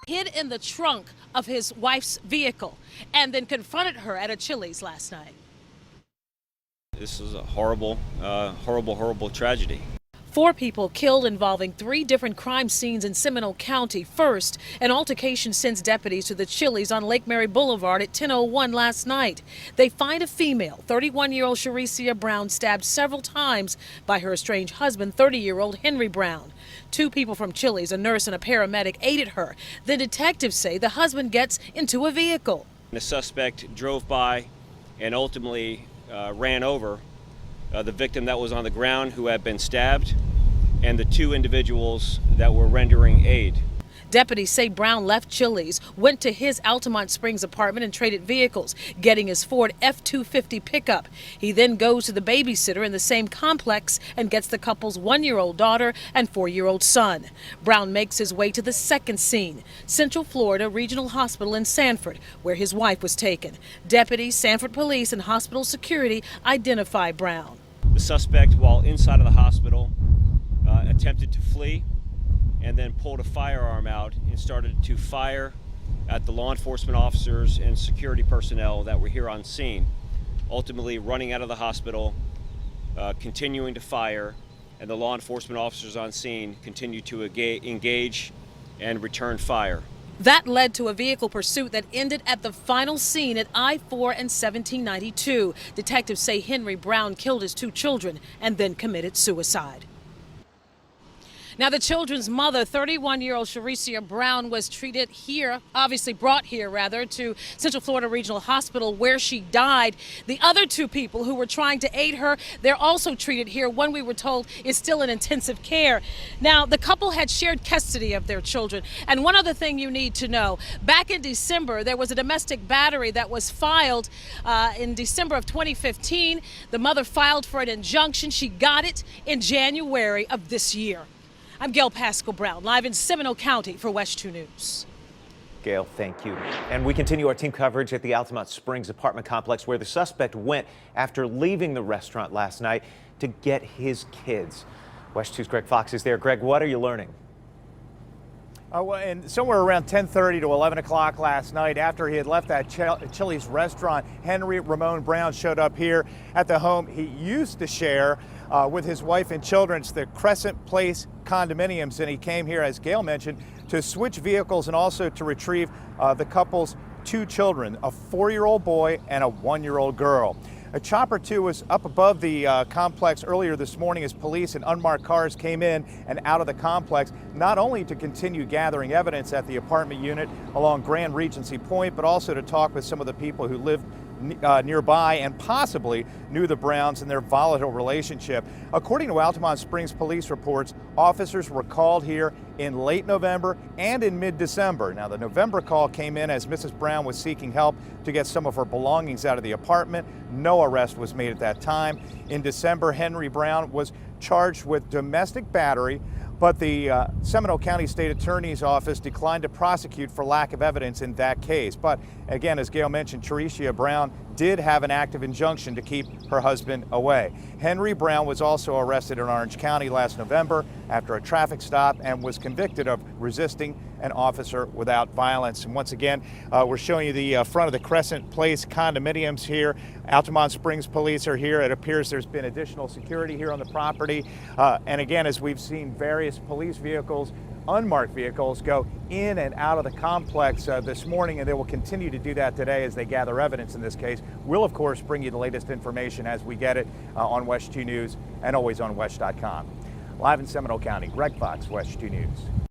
hid in the trunk of his wife's vehicle and then confronted her at a Chili's last night. This is a horrible tragedy. 4 people killed involving 3 different crime scenes in Seminole County. First, an altercation sends deputies to the Chili's on Lake Mary Boulevard at 10:01 last night. They find a female, 31-year-old Sharicia Brown, stabbed several times by her estranged husband, 30-year-old Henry Brown. 2 people from Chili's, a nurse and a paramedic, aided her. The detectives say the husband gets into a vehicle. The suspect drove by and ultimately ran over the victim that was on the ground who had been stabbed and the 2 individuals that were rendering aid. Deputies say Brown left Chili's, went to his Altamont Springs apartment and traded vehicles, getting his Ford F-250 pickup. He then goes to the babysitter in the same complex and gets the couple's 1-year-old daughter and 4-year-old son. Brown makes his way to the second scene, Central Florida Regional Hospital in Sanford, where his wife was taken. Deputies, Sanford Police, and hospital security identify Brown. The suspect, while inside of the hospital, attempted to flee and then pulled a firearm out and started to fire at the law enforcement officers and security personnel that were here on scene, ultimately running out of the hospital, continuing to fire, and the law enforcement officers on scene continued to engage and return fire. That led to a vehicle pursuit that ended at the final scene at I-4 and 1792. Detectives say Henry Brown killed his 2 children and then committed suicide. Now, the children's mother, 31-year-old Sharicia Brown, was treated here, brought here to Central Florida Regional Hospital, where she died. The other 2 people who were trying to aid her, they're also treated here. One, we were told, is still in intensive care. Now, the couple had shared custody of their children. And one other thing you need to know, back in December, there was a domestic battery that was filed in December of 2015. The mother filed for an injunction. She got it in January of this year. I'm Gail Pascal Brown, live in Seminole County for WESH 2 News. Gail, thank you. And we continue our team coverage at the Altamont Springs apartment complex, where the suspect went after leaving the restaurant last night to get his kids. WESH 2's Greg Fox is there. Greg, what are you learning? And somewhere around 10:30 to 11 o'clock last night, after he had left that Chili's restaurant, Henry Ramon Brown showed up here at the home he used to share with his wife and children. It's the Crescent Place condominiums, and he came here, as Gail mentioned, to switch vehicles and also to retrieve the couple's 2 children, a 4-year-old boy and a 1-year-old girl. A chopper 2 was up above the complex earlier this morning as police and unmarked cars came in and out of the complex, not only to continue gathering evidence at the apartment unit along Grand Regency Point, but also to talk with some of the people who lived nearby and possibly knew the Browns and their volatile relationship. According to Altamont Springs police reports, officers were called here in late November and in mid-December. Now, the November call came in as Mrs. Brown was seeking help to get some of her belongings out of the apartment. No arrest was made at that time. In December, Henry Brown was charged with domestic battery, but the Seminole County State Attorney's Office declined to prosecute for lack of evidence in that case. But again, as Gail mentioned, Sharicia Brown did have an active injunction to keep her husband away. Henry Brown was also arrested in Orange County last November after a traffic stop and was convicted of resisting an officer without violence. And once again, we're showing you the front of the Crescent Place condominiums here. Altamont Springs police are here. It appears there's been additional security here on the property. And again, as we've seen various police vehicles, unmarked vehicles, go in and out of the complex this morning, and they will continue to do that today as they gather evidence in this case. We'll, of course, bring you the latest information as we get it on WESH 2 News and always on WESH.com. Live in Seminole County, Greg Fox, WESH 2 News.